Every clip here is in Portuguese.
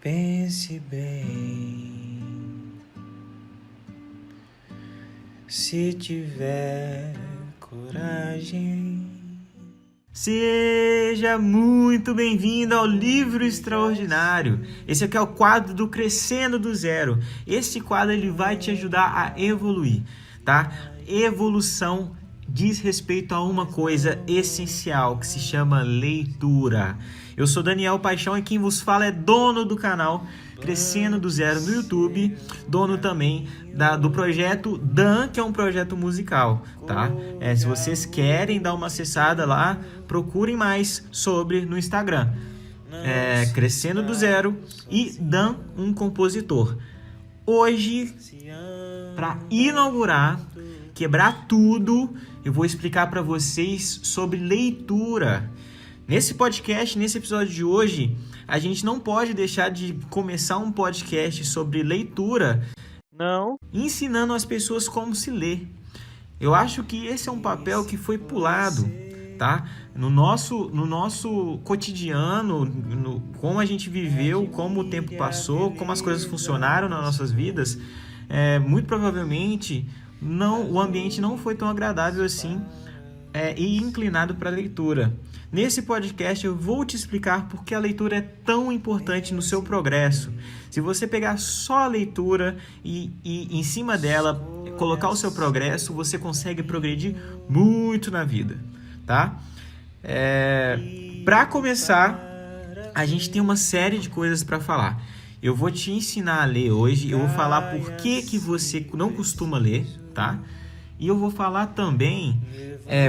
Pense bem, se tiver coragem. Seja muito bem-vindo ao Livro Extraordinário. Esse aqui é o quadro do Crescendo do Zero. Esse quadro ele vai te ajudar a evoluir, tá? Evolução diz respeito a uma coisa essencial que se chama leitura. Eu sou Daniel Paixão e quem vos fala é dono do canal Crescendo do Zero no YouTube, dono também do projeto Dan, que é um projeto musical, tá? Se vocês querem dar uma acessada lá, procurem mais sobre no Instagram. Crescendo do Zero e Dan, um compositor. Hoje, para inaugurar, quebrar tudo, eu vou explicar para vocês sobre leitura. Nesse podcast, nesse episódio de hoje, a gente não pode deixar de começar um podcast sobre leitura, não ensinando as pessoas como se lê. Eu acho que esse é um papel que foi pulado, tá? No nosso cotidiano, como a gente viveu, como o tempo passou, como as coisas funcionaram nas nossas vidas, muito provavelmente o ambiente não foi tão agradável assim e inclinado para a leitura. Nesse podcast eu vou te explicar por que a leitura é tão importante no seu progresso. Se você pegar só a leitura e em cima dela colocar o seu progresso, você consegue progredir muito na vida, tá? Para começar, a gente tem uma série de coisas para falar. Eu vou te ensinar a ler hoje, eu vou falar por que você não costuma ler, tá? E eu vou falar também,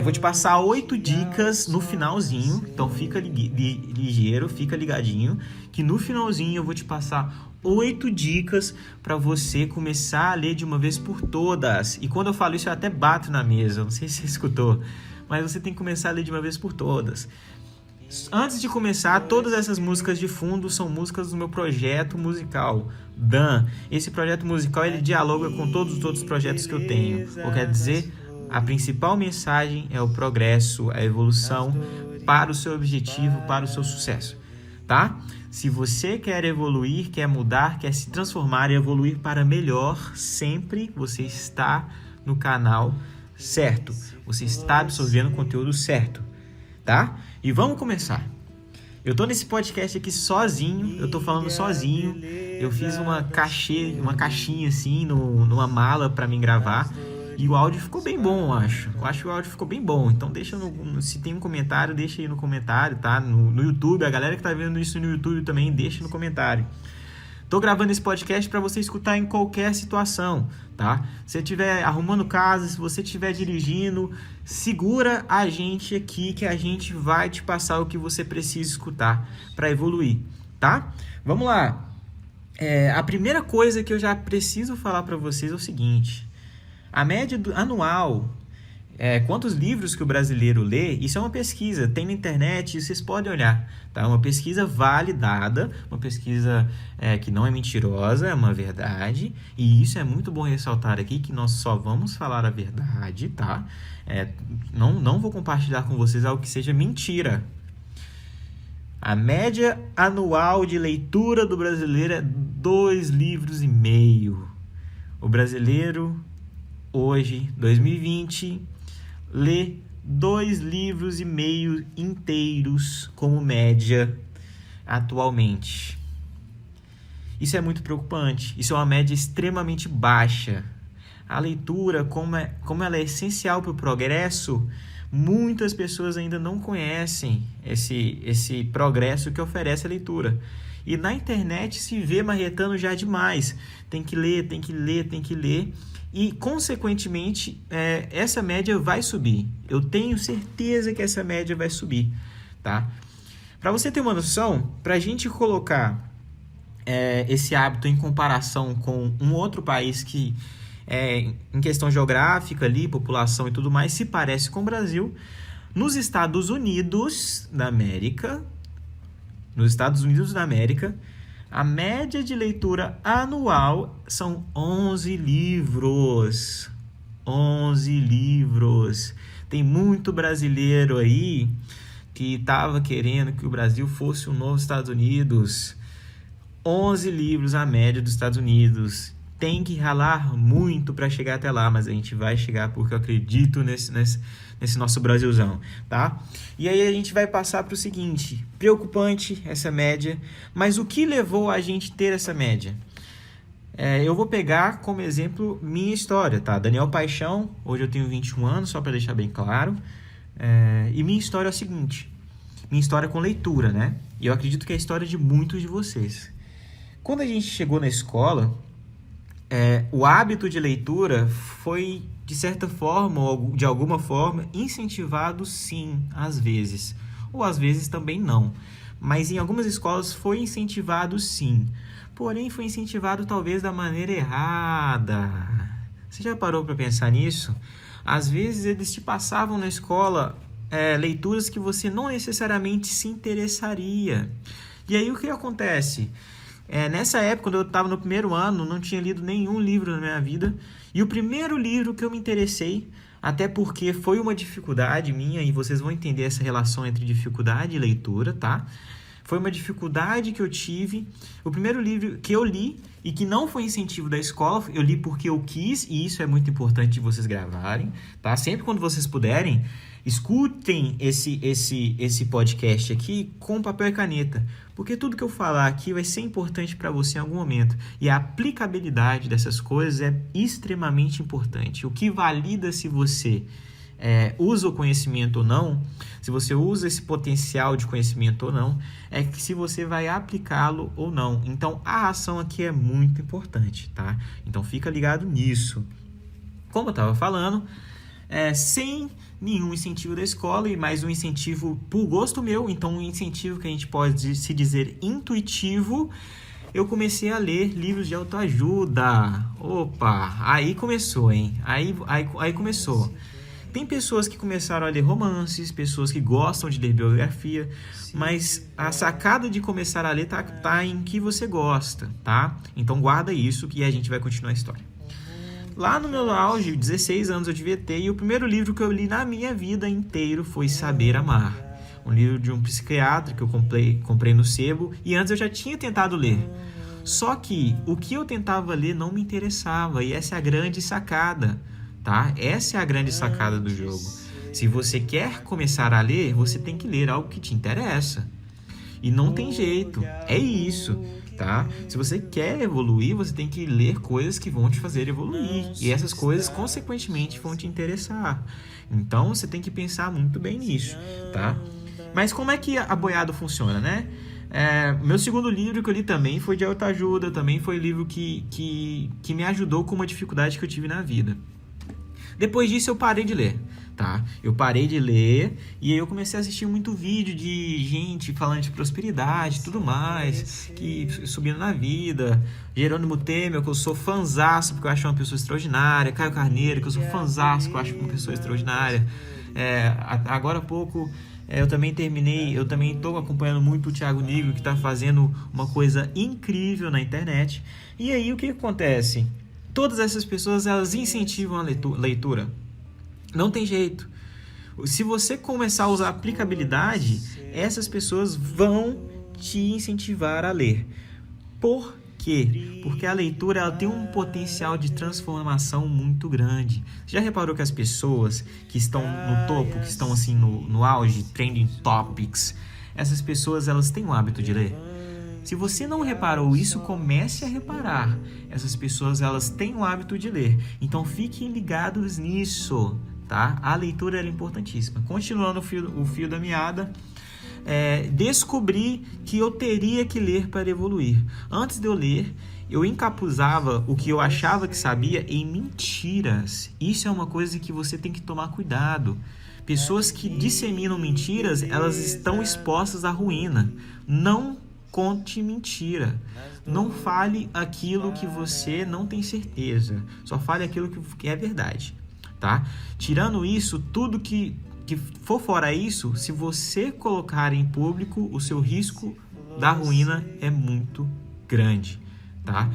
vou te passar 8 dicas no finalzinho, então fica ligeiro, fica ligadinho, que no finalzinho eu vou te passar 8 dicas para você começar a ler de uma vez por todas. E quando eu falo isso eu até bato na mesa, não sei se você escutou, mas você tem que começar a ler de uma vez por todas. Antes de começar, todas essas músicas de fundo são músicas do meu projeto musical, Dan. Esse projeto musical ele dialoga com todos os outros projetos que eu tenho. Ou quer dizer, a principal mensagem é o progresso, a evolução para o seu objetivo, para o seu sucesso, tá? Se você quer evoluir, quer mudar, quer se transformar e evoluir para melhor, sempre você está no canal certo. Você está absorvendo o conteúdo certo, tá? E vamos começar. Eu tô nesse podcast aqui sozinho, eu tô falando sozinho. Eu fiz uma caixinha assim, numa mala pra mim gravar. E o áudio ficou bem bom, eu acho. Eu acho que o áudio ficou bem bom. Então deixa se tem um comentário, deixa aí no comentário, tá? No YouTube, a galera que tá vendo isso no YouTube também, deixa no comentário. Tô gravando esse podcast para você escutar em qualquer situação, tá? Se você estiver arrumando casa, se você estiver dirigindo, segura a gente aqui que a gente vai te passar o que você precisa escutar para evoluir, tá? Vamos lá. A primeira coisa que eu já preciso falar para vocês é o seguinte. A média anual, quantos livros que o brasileiro lê, isso é uma pesquisa, tem na internet, vocês podem olhar, tá? Uma pesquisa validada, uma pesquisa que não é mentirosa, é uma verdade, e isso é muito bom ressaltar aqui, que nós só vamos falar a verdade, tá? Não vou compartilhar com vocês algo que seja mentira. A média anual de leitura do brasileiro é 2,5 livros. O brasileiro, hoje, 2020... lê 2,5 livros inteiros como média atualmente. Isso é muito preocupante. Isso é uma média extremamente baixa. A leitura, como ela é essencial para o progresso, muitas pessoas ainda não conhecem esse progresso que oferece a leitura. E na internet se vê marretando já demais. Tem que ler, tem que ler, tem que ler. E, consequentemente, essa média vai subir. Eu tenho certeza que essa média vai subir, tá? Para você ter uma noção, para a gente colocar esse hábito em comparação com um outro país que, em questão geográfica, ali, população e tudo mais, se parece com o Brasil, nos Estados Unidos da América, a média de leitura anual são 11 livros. 11 livros. Tem muito brasileiro aí que estava querendo que o Brasil fosse um novo Estados Unidos. 11 livros a média dos Estados Unidos. Tem que ralar muito para chegar até lá, mas a gente vai chegar porque eu acredito nesse nosso Brasilzão, tá? E aí a gente vai passar para o seguinte: preocupante essa média, mas o que levou a gente a ter essa média? Eu vou pegar como exemplo minha história, tá? Daniel Paixão, hoje eu tenho 21 anos, só para deixar bem claro. E minha história é o seguinte: minha história com leitura, né? E eu acredito que é a história de muitos de vocês. Quando a gente chegou na escola, o hábito de leitura foi, de certa forma, ou de alguma forma, incentivado sim, às vezes. Ou às vezes também não. Mas em algumas escolas foi incentivado sim. Porém, foi incentivado talvez da maneira errada. Você já parou para pensar nisso? Às vezes eles te passavam na escola leituras que você não necessariamente se interessaria. E aí o que acontece? Nessa época, quando eu estava no primeiro ano, não tinha lido nenhum livro na minha vida. E o primeiro livro que eu me interessei, até porque foi uma dificuldade minha, e vocês vão entender essa relação entre dificuldade e leitura, tá? Foi uma dificuldade que eu tive. O primeiro livro que eu li, e que não foi incentivo da escola, eu li porque eu quis, e isso é muito importante de vocês gravarem, tá? Sempre quando vocês puderem, escutem esse podcast aqui com papel e caneta, porque tudo que eu falar aqui vai ser importante para você em algum momento, e a aplicabilidade dessas coisas é extremamente importante. O que valida se você usa o conhecimento ou não, se você usa esse potencial de conhecimento ou não, é que se você vai aplicá-lo ou não. Então, a ação aqui é muito importante, tá? Então, fica ligado nisso. Como eu estava falando, sem nenhum incentivo da escola e mais um incentivo por gosto meu, então um incentivo que a gente pode se dizer intuitivo, eu comecei a ler livros de autoajuda. Opa, aí começou, hein? Aí começou. Tem pessoas que começaram a ler romances, pessoas que gostam de ler biografia, mas a sacada de começar a ler tá em que você gosta, tá? Então guarda isso que a gente vai continuar a história. Lá no meu auge, 16 anos eu devia ter, e o primeiro livro que eu li na minha vida inteira foi Saber Amar. Um livro de um psiquiatra que eu comprei no sebo, e antes eu já tinha tentado ler. Só que o que eu tentava ler não me interessava, e essa é a grande sacada, tá? Essa é a grande sacada do jogo. Se você quer começar a ler, você tem que ler algo que te interessa. E não tem jeito, é isso, tá? Se você quer evoluir, você tem que ler coisas que vão te fazer evoluir. E essas coisas, consequentemente, vão te interessar. Então, você tem que pensar muito bem nisso, tá? Mas como é que a boiada funciona, né? Meu segundo livro que eu li também foi de autoajuda, também foi um livro que me ajudou com uma dificuldade que eu tive na vida. Depois disso eu parei de ler, tá? Eu parei de ler e aí eu comecei a assistir muito vídeo de gente falando de prosperidade e tudo mais, que subindo na vida. Jerônimo Temer, que eu sou fanzaço porque eu acho uma pessoa extraordinária. Caio Carneiro, que eu sou fanzaço porque eu acho uma pessoa extraordinária. Agora há pouco eu também estou acompanhando muito o Thiago Nigro, que está fazendo uma coisa incrível na internet. E aí o que acontece? Todas essas pessoas, elas incentivam a leitura. Não tem jeito. Se você começar a usar aplicabilidade, essas pessoas vão te incentivar a ler. Por quê? Porque a leitura ela tem um potencial de transformação muito grande. Você já reparou que as pessoas que estão no topo, que estão assim no auge, trending topics, essas pessoas elas têm o hábito de ler? Se você não reparou isso, comece a reparar. Essas pessoas, elas têm o hábito de ler. Então, fiquem ligados nisso, tá? A leitura é importantíssima. Continuando o fio da meada, descobri que eu teria que ler para evoluir. Antes de eu ler, eu encapuzava o que eu achava que sabia em mentiras. Isso é uma coisa que você tem que tomar cuidado. Pessoas que disseminam mentiras, elas estão expostas à ruína. Não conte mentira. Não fale aquilo que você não tem certeza. Só fale aquilo que é verdade, tá? Tirando isso, tudo que for fora isso, se você colocar em público, o seu risco da ruína é muito grande, tá?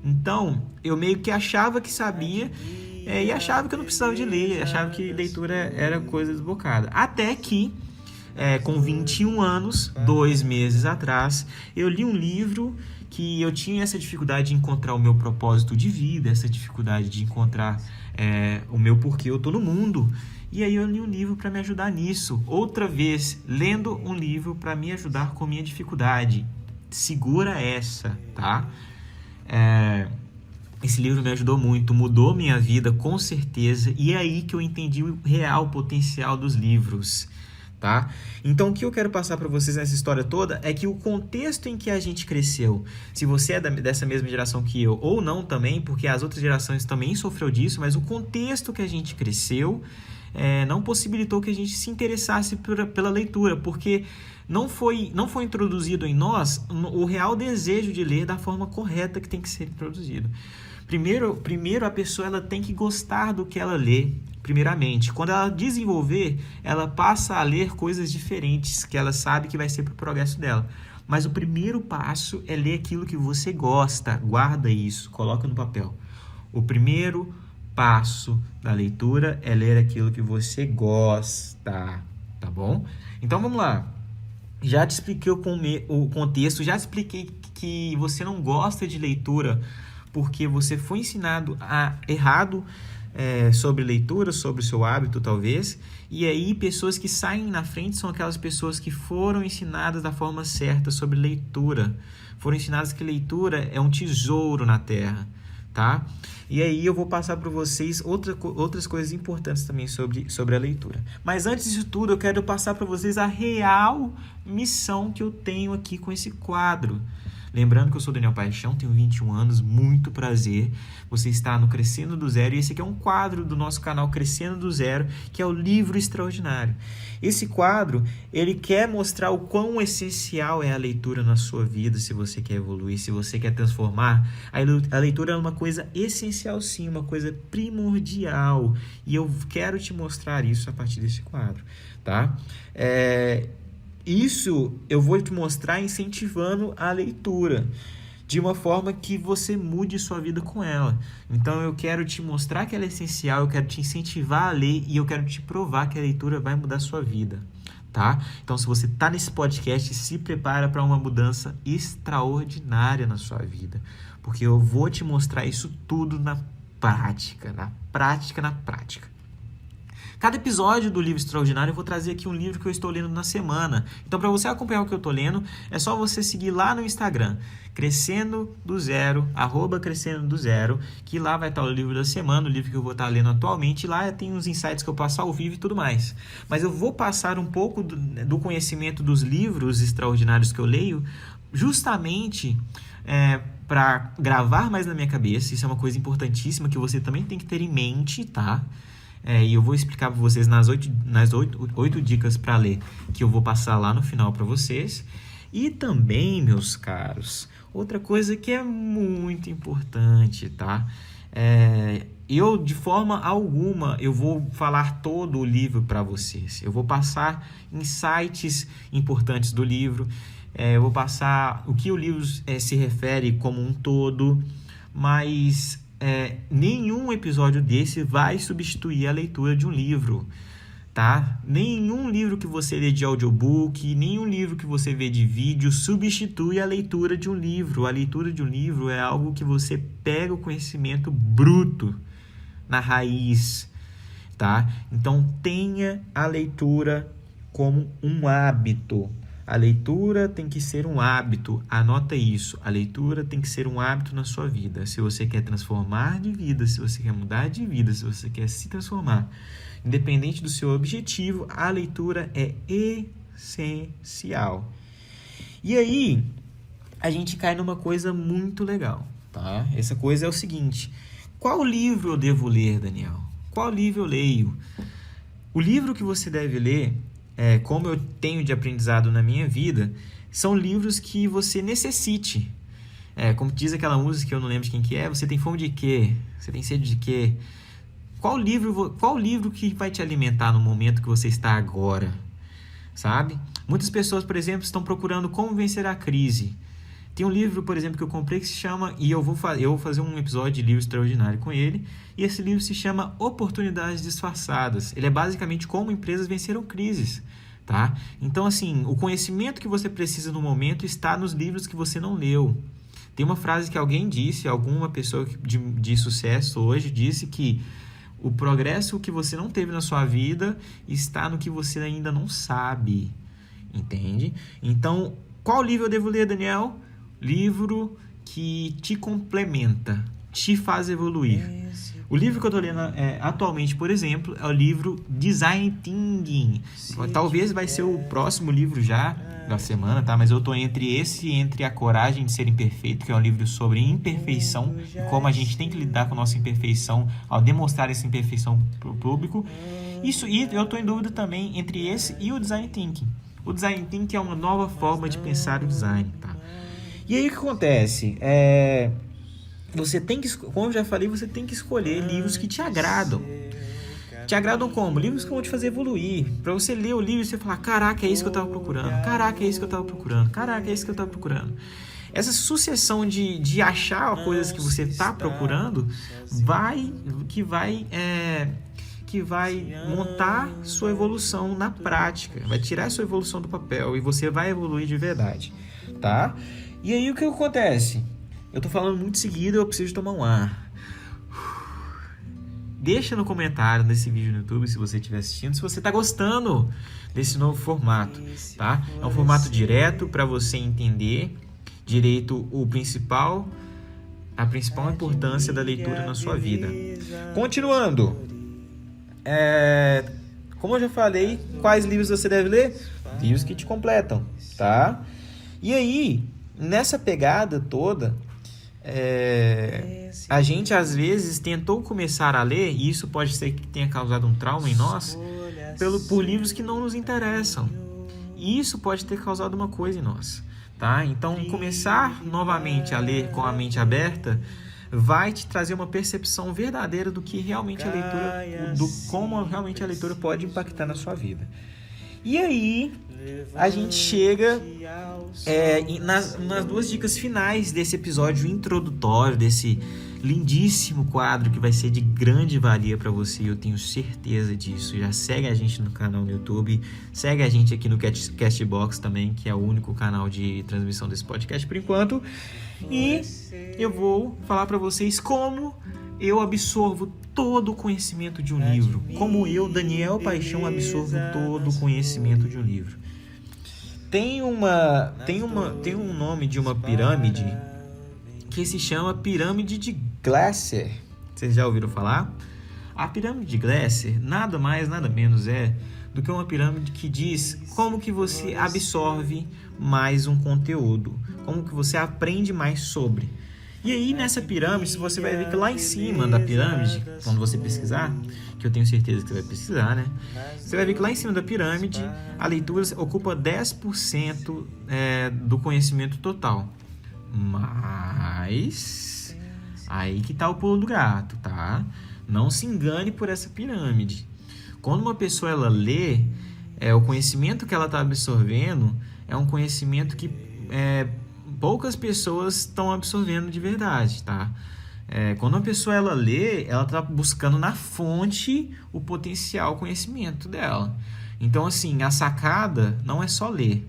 Então, eu meio que achava que sabia e achava que eu não precisava de ler, achava que leitura era coisa desbocada. Até que com 21 anos, 2 meses atrás, eu li um livro que eu tinha essa dificuldade de encontrar o meu propósito de vida, essa dificuldade de encontrar o meu porquê eu estou no mundo. E aí eu li um livro para me ajudar nisso. Outra vez, lendo um livro para me ajudar com minha dificuldade. Segura essa, tá? Esse livro me ajudou muito, mudou minha vida com certeza. E é aí que eu entendi o real potencial dos livros, tá? Então o que eu quero passar para vocês nessa história toda é que o contexto em que a gente cresceu, se você é dessa mesma geração que eu ou não também, porque as outras gerações também sofreu disso, mas o contexto que a gente cresceu não possibilitou que a gente se interessasse pela leitura, porque não foi introduzido em nós o real desejo de ler da forma correta que tem que ser introduzido. Primeiro a pessoa ela tem que gostar do que ela lê, primeiramente. Quando ela desenvolver, ela passa a ler coisas diferentes que ela sabe que vai ser para o progresso dela. Mas o primeiro passo é ler aquilo que você gosta. Guarda isso, coloca no papel. O primeiro passo da leitura é ler aquilo que você gosta, tá bom? Então vamos lá. Já te expliquei o contexto, já expliquei que você não gosta de leitura porque você foi ensinado errado sobre leitura, sobre o seu hábito talvez, e aí pessoas que saem na frente são aquelas pessoas que foram ensinadas da forma certa sobre leitura, foram ensinadas que leitura é um tesouro na terra, tá? E aí eu vou passar para vocês outras coisas importantes também sobre a leitura. Mas antes disso tudo, eu quero passar para vocês a real missão que eu tenho aqui com esse quadro. Lembrando que eu sou Daniel Paixão, tenho 21 anos, muito prazer. Você está no Crescendo do Zero e esse aqui é um quadro do nosso canal Crescendo do Zero, que é o Livro Extraordinário. Esse quadro, ele quer mostrar o quão essencial é a leitura na sua vida, se você quer evoluir, se você quer transformar. A leitura é uma coisa essencial sim, uma coisa primordial. E eu quero te mostrar isso a partir desse quadro, tá? Isso eu vou te mostrar incentivando a leitura, de uma forma que você mude sua vida com ela. Então eu quero te mostrar que ela é essencial, eu quero te incentivar a ler e eu quero te provar que a leitura vai mudar sua vida, tá? Então se você está nesse podcast, se prepara para uma mudança extraordinária na sua vida, porque eu vou te mostrar isso tudo na prática. Cada episódio do Livro Extraordinário eu vou trazer aqui um livro que eu estou lendo na semana. Então, para você acompanhar o que eu estou lendo, é só você seguir lá no Instagram, Crescendo do Zero, @Crescendo do Zero, que lá vai estar o livro da semana, o livro que eu vou estar lendo atualmente. Lá tem uns insights que eu passo ao vivo e tudo mais. Mas eu vou passar um pouco do conhecimento dos livros extraordinários que eu leio, justamente para gravar mais na minha cabeça. Isso é uma coisa importantíssima que você também tem que ter em mente, tá? E eu vou explicar para vocês nas 8 dicas para ler, que eu vou passar lá no final para vocês. E também, meus caros, outra coisa que é muito importante, tá? Eu, de forma alguma, eu vou falar todo o livro para vocês. Eu vou passar insights importantes do livro, eu vou passar o que o livro se refere como um todo, mas nenhum episódio desse vai substituir a leitura de um livro, tá? Nenhum livro que você lê de audiobook, nenhum livro que você vê de vídeo substitui a leitura de um livro. A leitura de um livro é algo que você pega o conhecimento bruto na raiz, tá? Então tenha a leitura como um hábito. A leitura tem que ser um hábito, anota isso, a leitura tem que ser um hábito na sua vida. Se você quer transformar de vida, se você quer mudar de vida, se você quer se transformar, independente do seu objetivo, a leitura é essencial. E aí, a gente cai numa coisa muito legal, tá? Essa coisa é o seguinte: qual livro eu devo ler, Daniel? Qual livro eu leio? O livro que você deve ler, como eu tenho de aprendizado na minha vida, são livros que você necessite. Como diz aquela música que eu não lembro de quem que é, você tem fome de quê? Você tem sede de quê? Qual livro que vai te alimentar no momento que você está agora? Sabe? Muitas pessoas, por exemplo, estão procurando como vencer a crise. Tem um livro, por exemplo, que eu comprei que se chama, e eu vou fazer um episódio de livro extraordinário com ele, e esse livro se chama Oportunidades Disfarçadas. Ele é basicamente como empresas venceram crises. tá? Então, assim, o conhecimento que você precisa no momento está nos livros que você não leu. Tem uma frase que alguém disse, alguma pessoa de sucesso hoje disse que o progresso que você não teve na sua vida está no que você ainda não sabe, entende? Então, qual livro eu devo ler, Daniel? Livro que te complementa, te faz evoluir. O livro que eu estou lendo atualmente, por exemplo, é o livro Design Thinking. Talvez vai ser o próximo livro já da semana, tá? Mas eu estou entre A Coragem de Ser Imperfeito, que é um livro sobre imperfeição, e como a gente tem que lidar com a nossa imperfeição ao demonstrar essa imperfeição para o público. E eu estou em dúvida também entre esse e o Design Thinking. O Design Thinking é uma nova forma de pensar o design, tá? E aí o que acontece? Você tem que, como eu já falei, você tem que escolher livros que te agradam. Te agradam como? Livros que vão te fazer evoluir. Para você ler o livro e você falar, caraca, é isso que eu estava procurando. Caraca, é isso que eu estava procurando. Caraca, é isso que eu estava procurando. Essa sucessão de achar coisas que você está procurando que vai montar sua evolução na prática. Vai tirar sua evolução do papel e você vai evoluir de verdade, tá? E aí o que acontece? Eu tô falando muito seguido, eu preciso tomar um ar. Deixa no comentário desse vídeo no YouTube, se você estiver assistindo, se você tá gostando desse novo formato, tá? É um formato direto para você entender direito a principal importância da leitura na sua vida. Continuando, como eu já falei, quais livros você deve ler? Livros que te completam, tá? E aí, nessa pegada toda, a gente às vezes tentou começar a ler, e isso pode ser que tenha causado um trauma em nós, por livros que não nos interessam. E isso pode ter causado uma coisa em nós, tá? Então, começar novamente a ler com a mente aberta vai te trazer uma percepção verdadeira do que realmente a leitura, como realmente a leitura pode impactar na sua vida. E aí, a gente chega nas duas dicas finais desse episódio introdutório, desse lindíssimo quadro que vai ser de grande valia para você, eu tenho certeza disso. Já segue a gente no canal no YouTube, segue a gente aqui no Castbox também, que é o único canal de transmissão desse podcast por enquanto. E eu vou falar para vocês como eu absorvo todo o conhecimento de um livro. Como eu, Daniel Paixão, absorvo todo o conhecimento de um livro. Tem um nome de uma pirâmide que se chama Pirâmide de Glasser. Vocês já ouviram falar? A Pirâmide de Glasser nada mais, nada menos é do que uma pirâmide que diz como que você absorve mais um conteúdo, como que você aprende mais sobre. E aí, nessa pirâmide, você vai ver que lá em cima da pirâmide, quando você pesquisar, que eu tenho certeza que você vai pesquisar, né? Você vai ver que lá em cima da pirâmide, a leitura ocupa 10% do conhecimento total. Mas aí que tá o pulo do gato, tá? Não se engane por essa pirâmide. Quando uma pessoa ela lê, o conhecimento que ela está absorvendo é um conhecimento que poucas pessoas estão absorvendo de verdade, tá? Quando uma pessoa ela lê, ela está buscando na fonte o potencial conhecimento dela. Então, assim, a sacada não é só ler,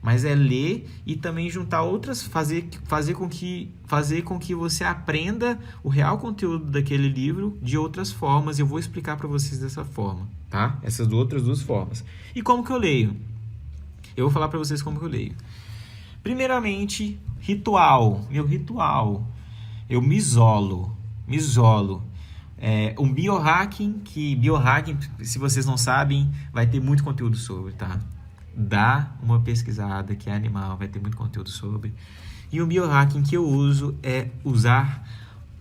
mas é ler e também juntar outras, fazer com que você aprenda o real conteúdo daquele livro de outras formas. Eu vou explicar para vocês dessa forma, tá? Essas outras duas formas. E como que eu leio? Eu vou falar para vocês como que eu leio. Primeiramente, meu ritual. Eu me isolo. Um biohacking, se vocês não sabem, vai ter muito conteúdo sobre, tá? Dá uma pesquisada, que é animal, vai ter muito conteúdo sobre. E o biohacking que eu uso é usar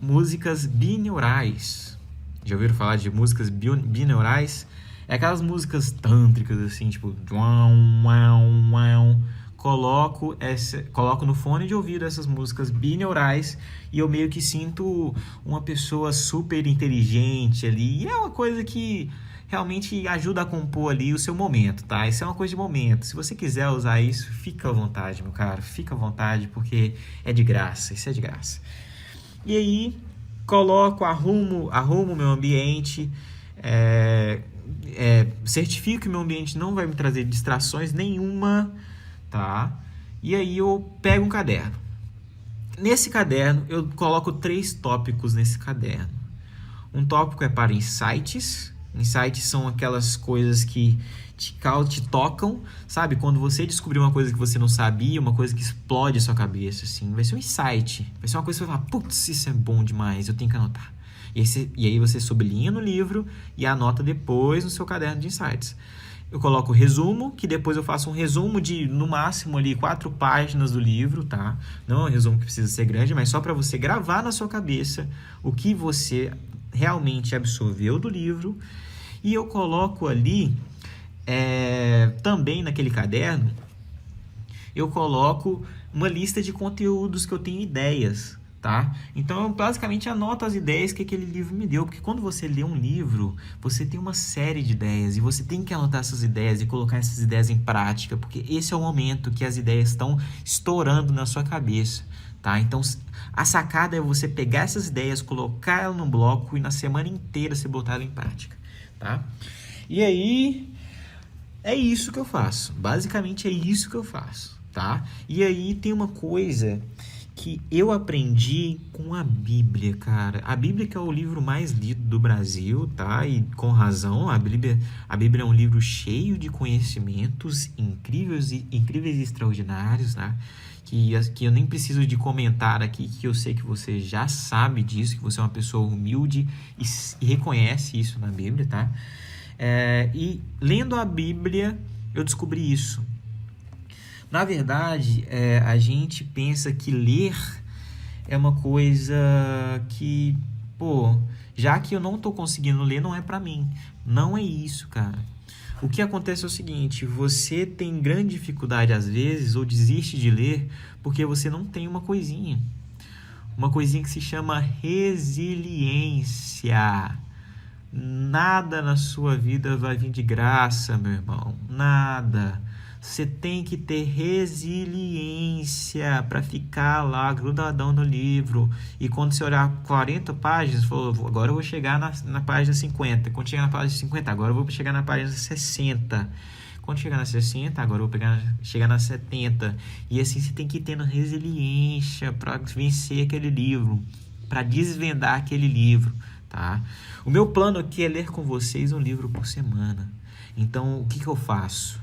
músicas binaurais. Já ouviram falar de músicas binaurais? É aquelas músicas tântricas, assim, tipo... Coloco no fone de ouvido essas músicas binaurais e eu meio que sinto uma pessoa super inteligente ali. E é uma coisa que realmente ajuda a compor ali o seu momento, tá? Isso é uma coisa de momento. Se você quiser usar isso, fica à vontade, meu caro. Fica à vontade, porque é de graça. Isso é de graça. E aí, arrumo meu ambiente, certifico que meu ambiente não vai me trazer distrações nenhuma, tá? E aí eu pego um caderno. Nesse caderno, eu coloco 3 tópicos nesse caderno. Um tópico é para insights. Insights são aquelas coisas que te tocam, sabe? Quando você descobrir uma coisa que você não sabia, uma coisa que explode a sua cabeça, assim. Vai ser um insight. Vai ser uma coisa que você vai falar, putz, isso é bom demais, eu tenho que anotar. E aí você sublinha no livro e anota depois no seu caderno de insights. Eu coloco o resumo, que depois eu faço um resumo de, no máximo, ali 4 páginas do livro, tá? Não é um resumo que precisa ser grande, mas só para você gravar na sua cabeça o que você realmente absorveu do livro. E eu coloco ali, também naquele caderno, eu coloco uma lista de conteúdos que eu tenho ideias, tá? Então eu basicamente anoto as ideias que aquele livro me deu, porque quando você lê um livro, você tem uma série de ideias e você tem que anotar essas ideias e colocar essas ideias em prática, porque esse é o momento que as ideias estão estourando na sua cabeça, tá? Então a sacada é você pegar essas ideias, colocar elas num bloco e na semana inteira você botar ela em prática, tá? E aí é isso que eu faço, basicamente é isso que eu faço, tá? E aí tem uma coisa que eu aprendi com a Bíblia, cara. A Bíblia que é o livro mais lido do Brasil, tá? E com razão, a Bíblia é um livro cheio de conhecimentos incríveis e extraordinários, tá? Que eu nem preciso de comentar aqui, que eu sei que você já sabe disso, que você é uma pessoa humilde e reconhece isso na Bíblia, tá? E lendo a Bíblia, eu descobri isso. Na verdade, a gente pensa que ler é uma coisa que, já que eu não estou conseguindo ler, não é para mim. Não é isso, cara. O que acontece é o seguinte, você tem grande dificuldade às vezes, ou desiste de ler, porque você não tem uma coisinha que se chama resiliência. Nada na sua vida vai vir de graça, meu irmão. Nada. Você tem que ter resiliência para ficar lá grudadão no livro. E quando você olhar 40 páginas, falou, agora eu vou chegar na página 50. Quando chegar na página 50, agora eu vou chegar na página 60. Quando chegar na 60, agora eu vou chegar na 70. E assim você tem que ir tendo resiliência para vencer aquele livro, para desvendar aquele livro, tá? O meu plano aqui é ler com vocês um livro por semana. Então, o que eu faço?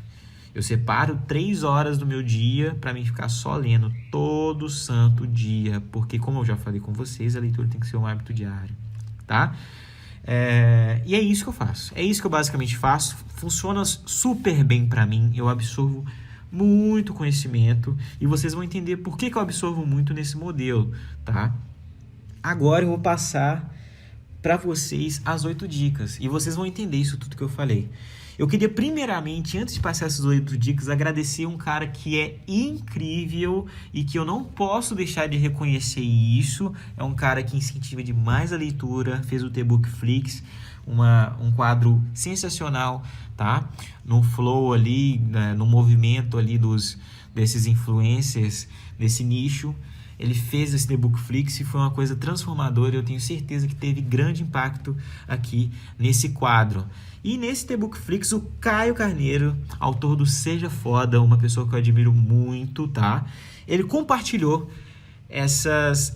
Eu separo 3 horas do meu dia para mim ficar só lendo todo santo dia, porque como eu já falei com vocês, a leitura tem que ser um hábito diário, tá? E é isso que eu faço. É isso que eu basicamente faço. Funciona super bem para mim. Eu absorvo muito conhecimento e vocês vão entender por que eu absorvo muito nesse modelo, tá? Agora eu vou passar para vocês as 8 dicas e vocês vão entender isso tudo que eu falei. Eu queria primeiramente, antes de passar essas 8 dicas, agradecer um cara que é incrível e que eu não posso deixar de reconhecer isso. É um cara que incentiva demais a leitura, fez o The-Book Flix, um quadro sensacional, tá? No flow ali, no movimento ali desses influencers, desse nicho. Ele fez esse The-Book Flix e foi uma coisa transformadora. Eu tenho certeza que teve grande impacto aqui nesse quadro. E nesse The-Book Flix, o Caio Carneiro, autor do Seja Foda, uma pessoa que eu admiro muito, tá? Ele compartilhou essas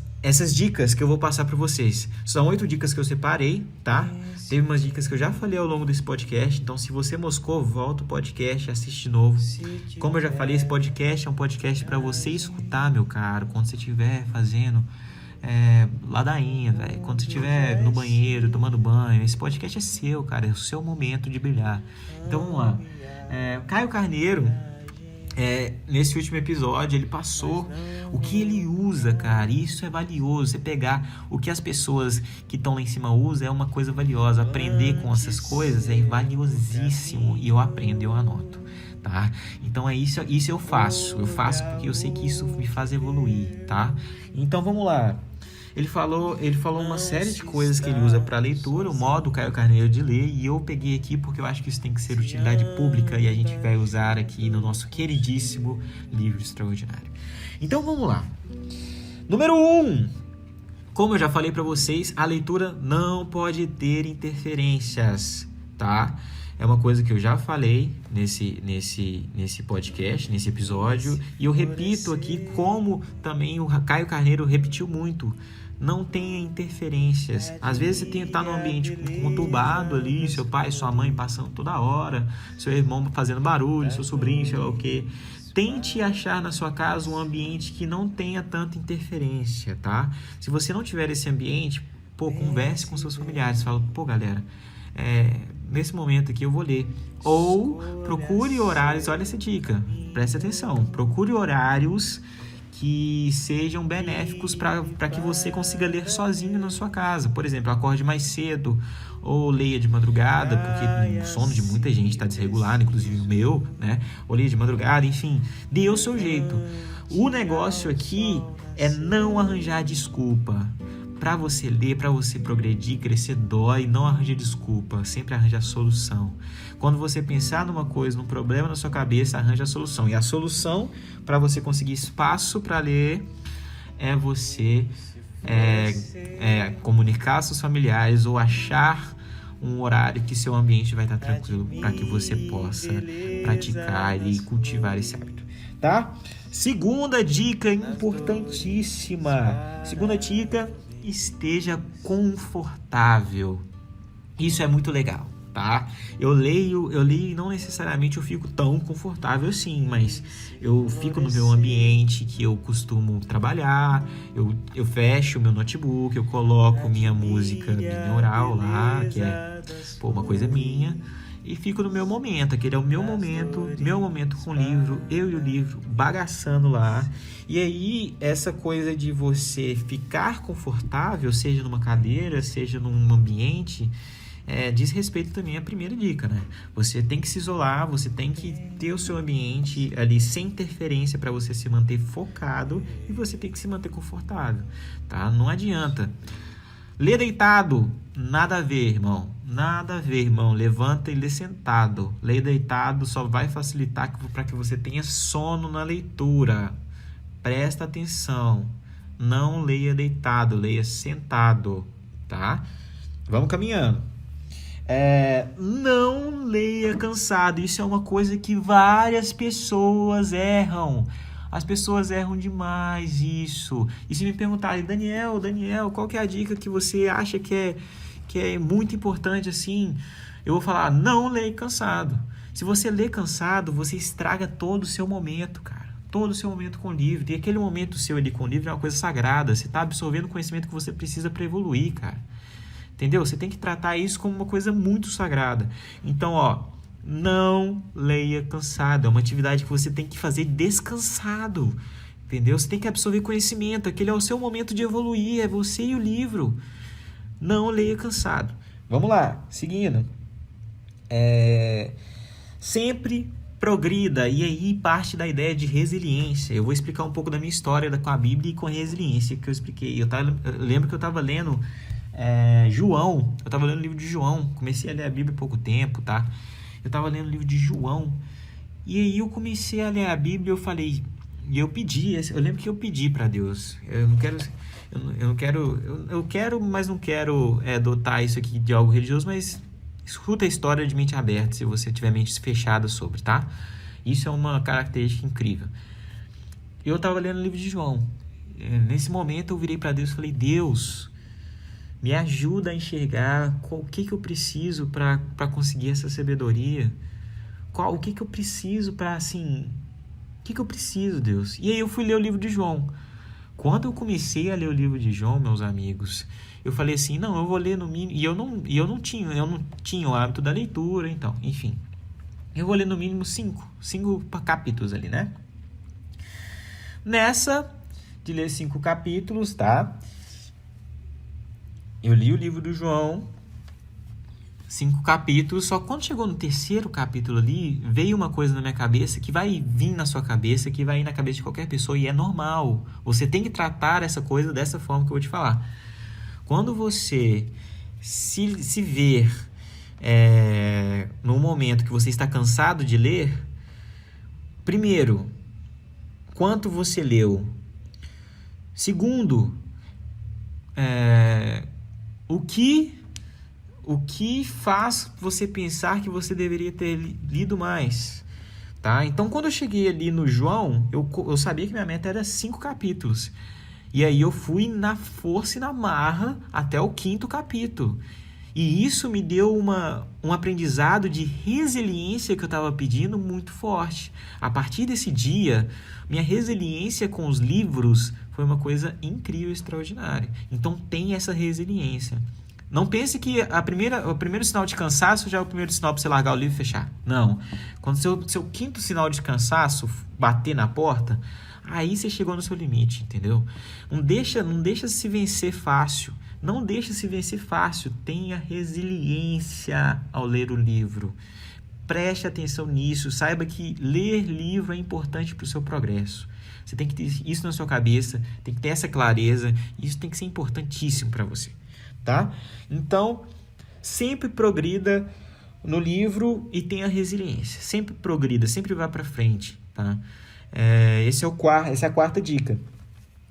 dicas que eu vou passar para vocês. São 8 dicas que eu separei, tá? Teve umas dicas que eu já falei ao longo desse podcast, então se você moscou, volta o podcast, assiste de novo. Como eu já falei, esse podcast é um podcast para você escutar, meu caro, quando você estiver fazendo ladainha, velho. Quando você estiver no banheiro, tomando banho, esse podcast é seu, cara, é o seu momento de brilhar. Então vamos lá. Caio Carneiro, nesse último episódio, ele passou o que ele usa, cara. Isso é valioso. Você pegar o que as pessoas que estão lá em cima usam é uma coisa valiosa. Aprender com essas coisas é valiosíssimo. E eu aprendo, eu anoto, tá? Então é isso eu faço. Eu faço porque eu sei que isso me faz evoluir, tá? Então vamos lá. Ele falou uma série de coisas que ele usa para leitura, o modo Caio Carneiro de ler, e eu peguei aqui porque eu acho que isso tem que ser utilidade pública e a gente vai usar aqui no nosso queridíssimo livro extraordinário. Então vamos lá. Número 1. Como eu já falei para vocês, a leitura não pode ter interferências, tá? É uma coisa que eu já falei nesse podcast, nesse episódio, e eu repito aqui como também o Caio Carneiro repetiu muito. Não tenha interferências. Às vezes você está num ambiente conturbado ali, seu pai e sua mãe passando toda hora, seu irmão fazendo barulho, seu sobrinho, sei lá o quê. Tente achar na sua casa um ambiente que não tenha tanta interferência, tá? Se você não tiver esse ambiente, converse com seus familiares. Fala, galera, nesse momento aqui eu vou ler. Ou procure horários, olha essa dica, preste atenção, procure horários que sejam benéficos para que você consiga ler sozinho na sua casa. Por exemplo, acorde mais cedo ou leia de madrugada, porque o sono de muita gente está desregulado, inclusive o meu, né? Ou leia de madrugada, enfim, dê o seu jeito. O negócio aqui é não arranjar desculpa. Para você ler, para você progredir, crescer, dói, não arranja desculpa, sempre arranja a solução. Quando você pensar numa coisa, num problema na sua cabeça, arranja a solução. E a solução para você conseguir espaço para ler é você comunicar aos seus familiares ou achar um horário que seu ambiente vai estar tranquilo para que você possa praticar e cultivar esse hábito, tá? Segunda dica importantíssima. Segunda dica: esteja confortável. Isso é muito legal, tá? Eu leio e não necessariamente eu fico tão confortável assim, mas eu fico no meu ambiente que eu costumo trabalhar, eu fecho o meu notebook, eu coloco minha música binaural lá, que é uma coisa minha, e fico no meu momento. Aquele é o meu momento com o livro, eu e o livro bagaçando lá. E aí, essa coisa de você ficar confortável, seja numa cadeira, seja num ambiente, diz respeito também à primeira dica, né? Você tem que se isolar, você tem que ter o seu ambiente ali sem interferência para você se manter focado, e você tem que se manter confortável, tá? Não adianta. Lê deitado, nada a ver, irmão. Nada a ver, irmão. Levanta e lê sentado. Ler deitado só vai facilitar para que você tenha sono na leitura. Presta atenção. Não leia deitado, leia sentado, tá? Vamos caminhando. Não leia cansado. Isso é uma coisa que várias pessoas erram. As pessoas erram demais isso. E se me perguntarem, Daniel, qual que é a dica que você acha que é muito importante assim? Eu vou falar, não leia cansado. Se você lê cansado, você estraga todo o seu momento, cara. Todo o seu momento com o livro. E aquele momento seu ali com o livro é uma coisa sagrada. Você está absorvendo o conhecimento que você precisa para evoluir, cara. Entendeu? Você tem que tratar isso como uma coisa muito sagrada. Então, não leia cansado. É uma atividade que você tem que fazer descansado. Entendeu? Você tem que absorver conhecimento. Aquele é o seu momento de evoluir. É você e o livro. Não leia cansado. Vamos lá. Seguindo. Sempre progrida. E aí parte da ideia de resiliência. Eu vou explicar um pouco da minha história com a Bíblia e com a resiliência que eu expliquei. Eu lembro que eu estava lendo João. Eu estava lendo o livro de João. Comecei a ler a Bíblia há pouco tempo, tá? Eu estava lendo o livro de João. E aí eu comecei a ler a Bíblia e eu falei... E eu lembro que eu pedi para Deus. Eu quero, mas não quero adotar isso aqui de algo religioso, mas escuta a história de mente aberta, se você tiver mente fechada sobre, tá? Isso é uma característica incrível. Eu estava lendo o livro de João. Nesse momento eu virei para Deus e falei, Deus, me ajuda a enxergar o que eu preciso para conseguir essa sabedoria. O que eu preciso para, assim... O que eu preciso, Deus? E aí eu fui ler o livro de João. Quando eu comecei a ler o livro de João, meus amigos, eu falei assim, não, eu vou ler no mínimo... E eu não tinha o hábito da leitura, então, enfim. Eu vou ler no mínimo 5 capítulos ali, né? Nessa de ler 5 capítulos, tá? Eu li o livro do João, 5 capítulos, só quando chegou no 3º capítulo ali, veio uma coisa na minha cabeça que vai vir na sua cabeça, que vai ir na cabeça de qualquer pessoa, e é normal. Você tem que tratar essa coisa dessa forma que eu vou te falar. Quando você se ver num momento que você está cansado de ler, primeiro, quanto você leu? Segundo, o que faz você pensar que você deveria ter lido mais, tá? Então, quando eu cheguei ali no João, eu sabia que minha meta era 5 capítulos. E aí eu fui na força e na marra até o 5º capítulo. E isso me deu um aprendizado de resiliência que eu estava pedindo muito forte. A partir desse dia, minha resiliência com os livros foi uma coisa incrível, extraordinária. Então, tem essa resiliência. Não pense que o primeiro sinal de cansaço já é o primeiro sinal para você largar o livro e fechar. Não. Quando seu 5º sinal de cansaço bater na porta, aí você chegou no seu limite, entendeu? Não deixa se vencer fácil. Não deixa se vencer fácil. Tenha resiliência ao ler o livro. Preste atenção nisso. Saiba que ler livro é importante para o seu progresso. Você tem que ter isso na sua cabeça, tem que ter essa clareza. Isso tem que ser importantíssimo para você, tá? Então, sempre progrida no livro e tenha resiliência. Sempre progrida, sempre vá para frente, tá? Essa é a 4ª dica.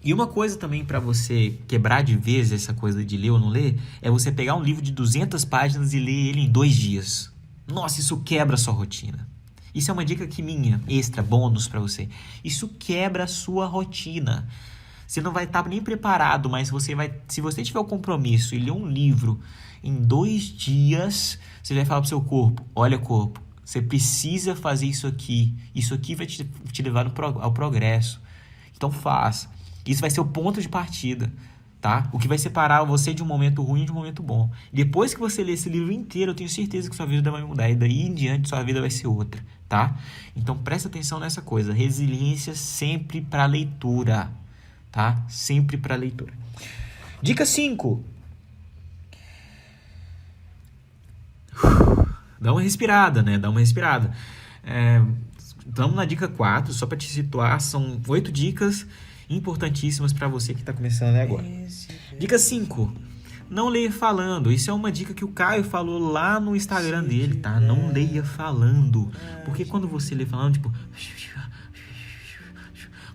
E uma coisa também para você quebrar de vez essa coisa de ler ou não ler, é você pegar um livro de 200 páginas e ler ele em 2 dias. Nossa, isso quebra a sua rotina. Isso é uma dica minha, extra, bônus para você. Isso quebra a sua rotina. Você não vai estar nem preparado, mas se você tiver o compromisso e ler um livro em 2 dias, você vai falar pro seu corpo, olha corpo, você precisa fazer isso aqui vai te levar ao progresso. Então faça. Isso vai ser o ponto de partida, tá? O que vai separar você de um momento ruim e de um momento bom. Depois que você ler esse livro inteiro, eu tenho certeza que sua vida vai mudar. E daí em diante, sua vida vai ser outra, tá? Então, presta atenção nessa coisa. Resiliência sempre para leitura, tá? Sempre para leitura. Dica 5. Dá uma respirada, né? Dá uma respirada. Estamos na dica 4, só para te situar. São 8 dicas importantíssimas para você que está começando agora. Dica 5. Não leia falando. Isso é uma dica que o Caio falou lá no Instagram dele, tá? Não leia falando. Porque quando você lê falando, tipo,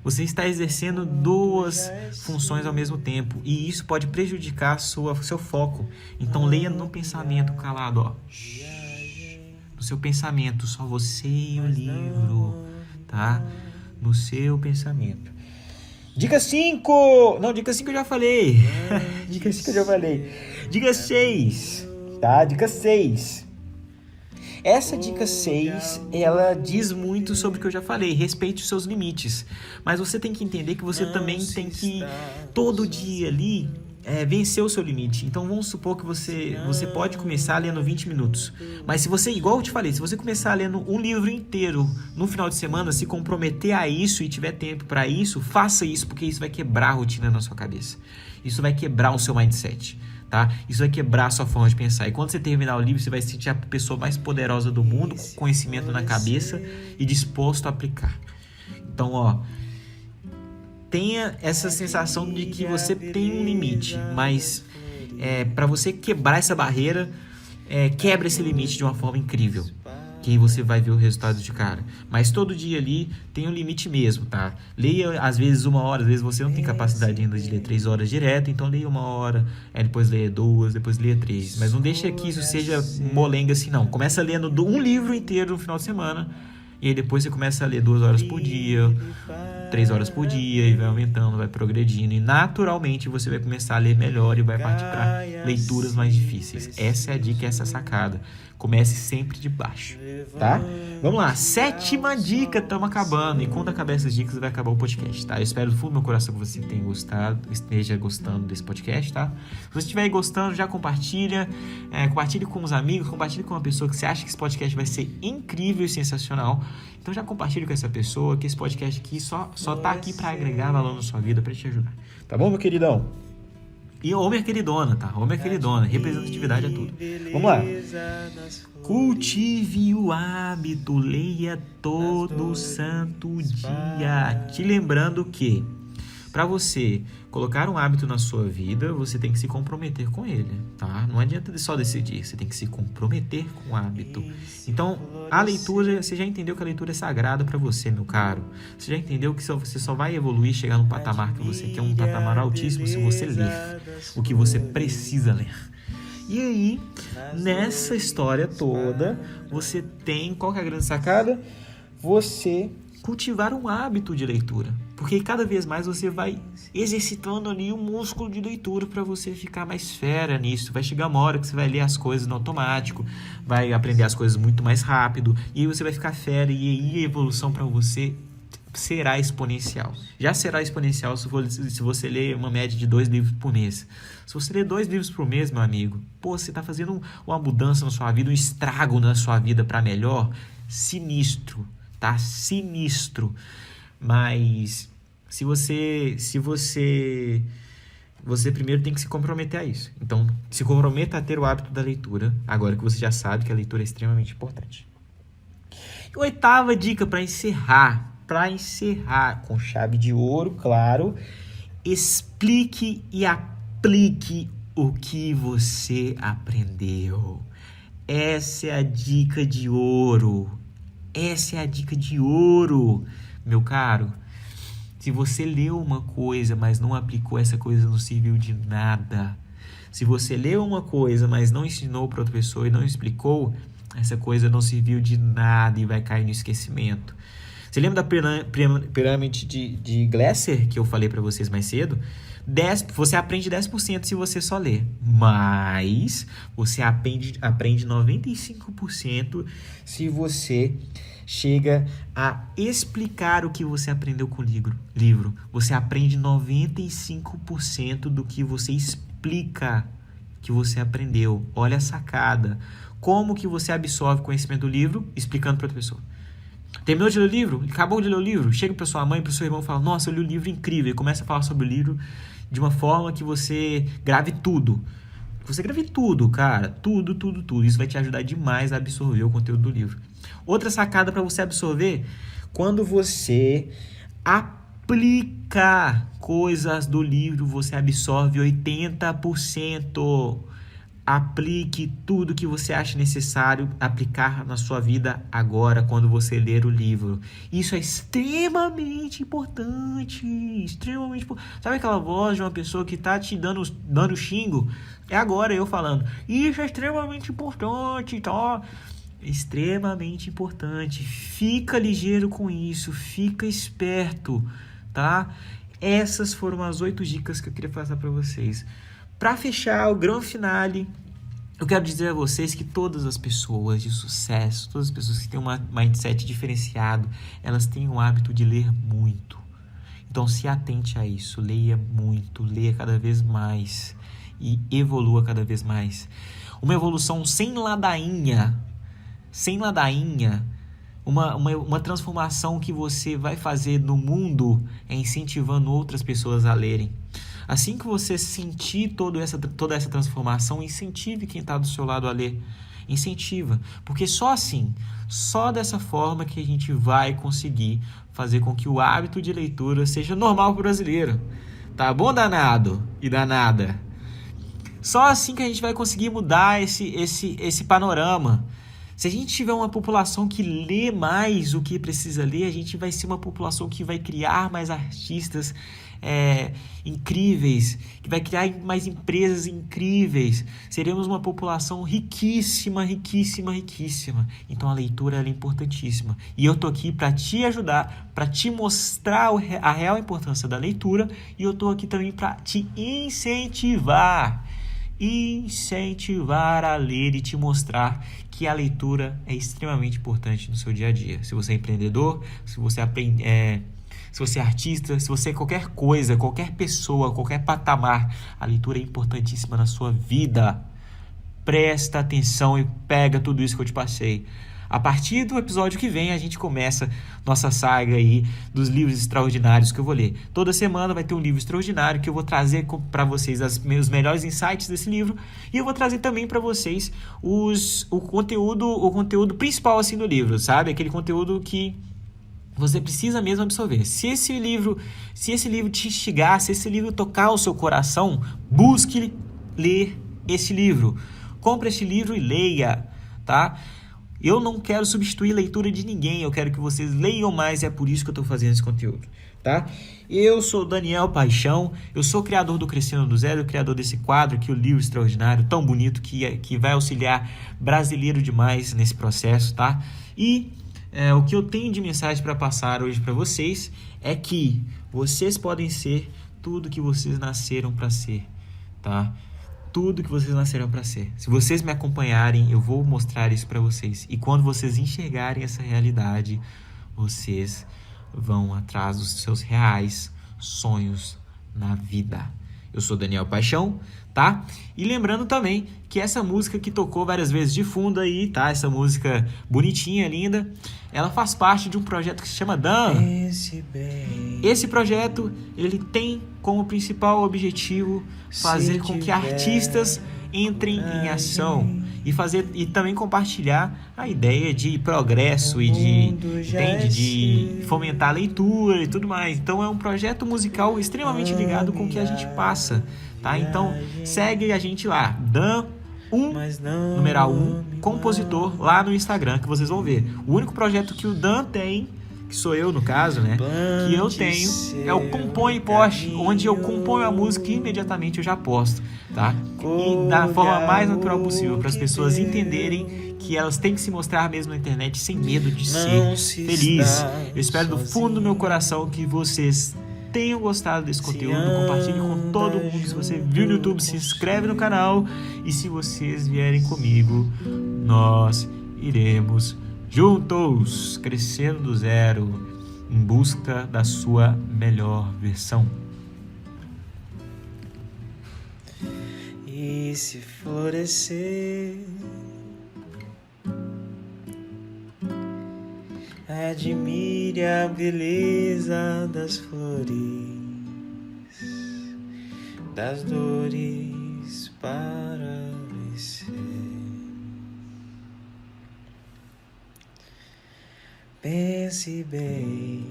você está exercendo 2 funções ao mesmo tempo. E isso pode prejudicar seu foco. Então leia no pensamento calado, ó. No seu pensamento, só você e o livro, tá? No seu pensamento. Dica 5! Não, dica 5 eu já falei. Dica 5 eu já falei. Dica 6, tá? Dica 6. Essa dica 6, ela diz muito sobre o que eu já falei. Respeite os seus limites. Mas você tem que entender que você também tem que, todo dia ali, vencer o seu limite. Então vamos supor que você pode começar lendo 20 minutos. Mas se você, igual eu te falei, se você começar lendo um livro inteiro no final de semana, se comprometer a isso e tiver tempo para isso, faça isso, porque isso vai quebrar a rotina na sua cabeça. Isso vai quebrar o seu mindset, tá? Isso vai quebrar a sua forma de pensar. E quando você terminar o livro, você vai se sentir a pessoa mais poderosa do mundo, com conhecimento na cabeça e disposto a aplicar. Então, ó, tenha essa sensação de que você tem um limite, mas para você quebrar essa barreira, quebra esse limite de uma forma incrível, que aí você vai ver o resultado de cara. Mas todo dia ali tem um limite mesmo, tá? Leia às vezes 1 hora, às vezes você não tem capacidade ainda de ler 3 horas direto, então leia 1 hora, depois leia 2, depois leia 3. Mas não deixa que isso seja molenga assim, não. Começa lendo um livro inteiro no final de semana, e aí depois você começa a ler 2 horas por dia, 3 horas por dia, e vai aumentando, vai progredindo, e naturalmente você vai começar a ler melhor e vai partir para leituras mais difíceis. Essa é a dica, essa é a sacada. Comece sempre de baixo, tá? Vamos lá, 7ª dica, estamos acabando. E quando acabar essas dicas, vai acabar o podcast, tá? Eu espero do fundo do meu coração que você tenha gostado, esteja gostando desse podcast, tá? Se você estiver gostando, já compartilha, compartilhe com os amigos, compartilhe com uma pessoa que você acha que esse podcast vai ser incrível e sensacional. Então já compartilhe com essa pessoa, que esse podcast aqui só tá aqui para agregar valor na sua vida, para te ajudar. Tá bom, meu queridão? Ou minha queridona, tá? Ou minha queridona. Representatividade é tudo. Vamos lá. Cultive o hábito. Leia todo santo dia. Te lembrando que, para você colocar um hábito na sua vida, você tem que se comprometer com ele, tá? Não adianta só decidir, você tem que se comprometer com o hábito. Então, a leitura, você já entendeu que a leitura é sagrada para você, meu caro. Você já entendeu que você só vai evoluir, chegar num patamar que você quer, um patamar altíssimo, se você ler o que você precisa ler. E aí, nessa história toda, você tem... Qual que é a grande sacada? Você cultivar um hábito de leitura. Porque cada vez mais você vai exercitando ali o músculo de leitura para você ficar mais fera nisso. Vai chegar uma hora que você vai ler as coisas no automático, vai aprender as coisas muito mais rápido, e aí você vai ficar fera, e aí a evolução para você será exponencial. Já será exponencial se você ler uma média de 2 livros por mês. Se você ler 2 livros por mês, meu amigo, você está fazendo uma mudança na sua vida, um estrago na sua vida para melhor, sinistro, tá? Sinistro. Mas você primeiro tem que se comprometer a isso. Então, se comprometa a ter o hábito da leitura, agora que você já sabe que a leitura é extremamente importante. E 8ª dica para encerrar com chave de ouro, claro, explique e aplique o que você aprendeu. Essa é a dica de ouro. Essa é a dica de ouro, meu caro. Se você leu uma coisa, mas não aplicou, essa coisa não serviu de nada. Se você leu uma coisa, mas não ensinou para outra pessoa e não explicou, essa coisa não serviu de nada e vai cair no esquecimento. Você lembra da pirâmide de Glasser, que eu falei para vocês mais cedo? Você aprende 10% se você só ler, mas você aprende 95% se você chega a explicar o que você aprendeu com o livro. Você aprende 95% do que você explica que você aprendeu. Olha a sacada. Como que você absorve o conhecimento do livro? Explicando para outra pessoa. Terminou de ler o livro? Acabou de ler o livro? Chega para sua mãe, para o seu irmão e fala: nossa, eu li um livro incrível. E começa a falar sobre o livro de uma forma que você grave tudo. Você grave tudo, cara. Tudo. Isso vai te ajudar demais a absorver o conteúdo do livro. Outra sacada para você absorver: quando você aplica coisas do livro, você absorve 80%. Aplique tudo que você acha necessário aplicar na sua vida agora, quando você ler o livro. Isso é extremamente importante. Sabe aquela voz de uma pessoa que tá te dando xingo? É agora eu falando. Isso é extremamente importante, tá? Extremamente importante. Fica ligeiro com isso. Fica esperto, tá? Essas foram as 8 dicas que eu queria passar para vocês. Para fechar o grande finale, eu quero dizer a vocês que todas as pessoas de sucesso, todas as pessoas que têm um mindset diferenciado, elas têm o hábito de ler muito. Então se atente a isso, leia muito, leia cada vez mais e evolua cada vez mais. Uma evolução sem ladainha, uma transformação que você vai fazer no mundo é incentivando outras pessoas a lerem. Assim que você sentir toda essa transformação, incentive quem está do seu lado a ler. Incentiva. Porque só assim, só dessa forma que a gente vai conseguir fazer com que o hábito de leitura seja normal para o brasileiro. Tá bom, danado e danada? Só assim que a gente vai conseguir mudar esse panorama. Se a gente tiver uma população que lê mais o que precisa ler, a gente vai ser uma população que vai criar mais artistas incríveis, que vai criar mais empresas incríveis. Seremos uma população riquíssima. Então a leitura ela é importantíssima. E eu tô aqui para te ajudar, para te mostrar a real importância da leitura, e eu tô aqui também para te incentivar a ler e te mostrar que a leitura é extremamente importante no seu dia a dia. Se você é empreendedor, se você se você é artista, se você é qualquer coisa, qualquer pessoa, qualquer patamar, a leitura é importantíssima na sua vida. Presta atenção e pega tudo isso que eu te passei. A partir do episódio que vem, a gente começa nossa saga aí dos livros extraordinários que eu vou ler. Toda semana vai ter um livro extraordinário que eu vou trazer para vocês os melhores insights desse livro, e eu vou trazer também para vocês o conteúdo principal assim do livro, sabe? Aquele conteúdo que você precisa mesmo absorver. Se esse livro te instigar, se esse livro tocar o seu coração, busque ler esse livro. Compre esse livro e leia, tá? Eu não quero substituir a leitura de ninguém, eu quero que vocês leiam mais, e é por isso que eu estou fazendo esse conteúdo. tá? Eu sou Daniel Paixão, eu sou o criador do Crescendo do Zero, o criador desse quadro aqui, o livro extraordinário, tão bonito, que vai auxiliar brasileiro demais nesse processo, tá? E o que eu tenho de mensagem para passar hoje para vocês é que vocês podem ser tudo que vocês nasceram para ser, tá? Tudo que vocês nasceram para ser. Se vocês me acompanharem, eu vou mostrar isso para vocês. E quando vocês enxergarem essa realidade, vocês vão atrás dos seus reais sonhos na vida. Eu sou Daniel Paixão, tá? E lembrando também que essa música que tocou várias vezes de fundo aí, tá? Essa música bonitinha, linda, ela faz parte de um projeto que se chama Dan. Esse projeto, ele tem como principal objetivo fazer com que artistas entrem em ação e também compartilhar a ideia de progresso e de fomentar a leitura e tudo mais. Então é um projeto musical extremamente ligado com o que a gente passa, tá? Então segue a gente lá, Dan numeral 1, compositor, lá no Instagram, que vocês vão ver. O único projeto que o Dan tem, que sou eu no caso, né, que eu tenho, é o Compõe e Poste, onde eu componho a música e imediatamente eu já posto, tá? E da forma mais natural possível, para as pessoas entenderem que elas têm que se mostrar mesmo na internet sem medo de ser feliz. Eu espero do fundo do meu coração que vocês tenham gostado desse conteúdo, compartilhe com todo mundo. Se você viu no YouTube, se inscreve no canal, e se vocês vierem comigo, nós iremos juntos, crescendo do zero, em busca da sua melhor versão. E se florescer, admire a beleza das flores, das dores para vencer. Pense bem,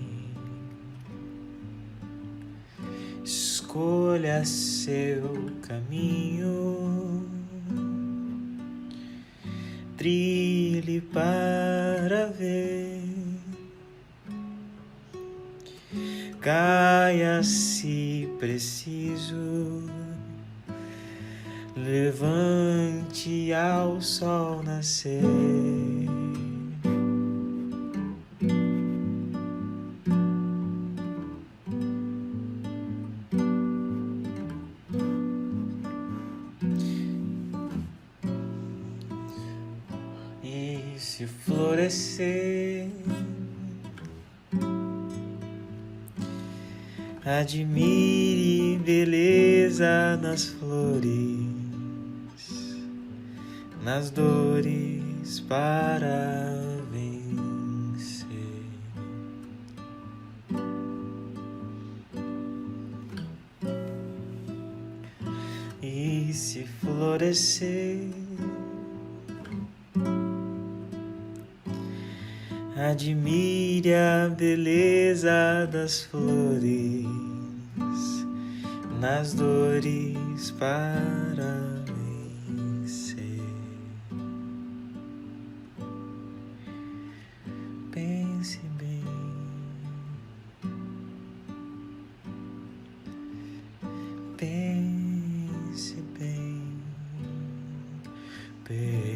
escolha seu caminho, trilhe para ver, caia se preciso, levante ao sol nascer. E se florescer, admire beleza nas flores, nas dores para vencer. E se florescer, admire a beleza das flores, nas dores para vencer. Pense bem, pense bem, pense.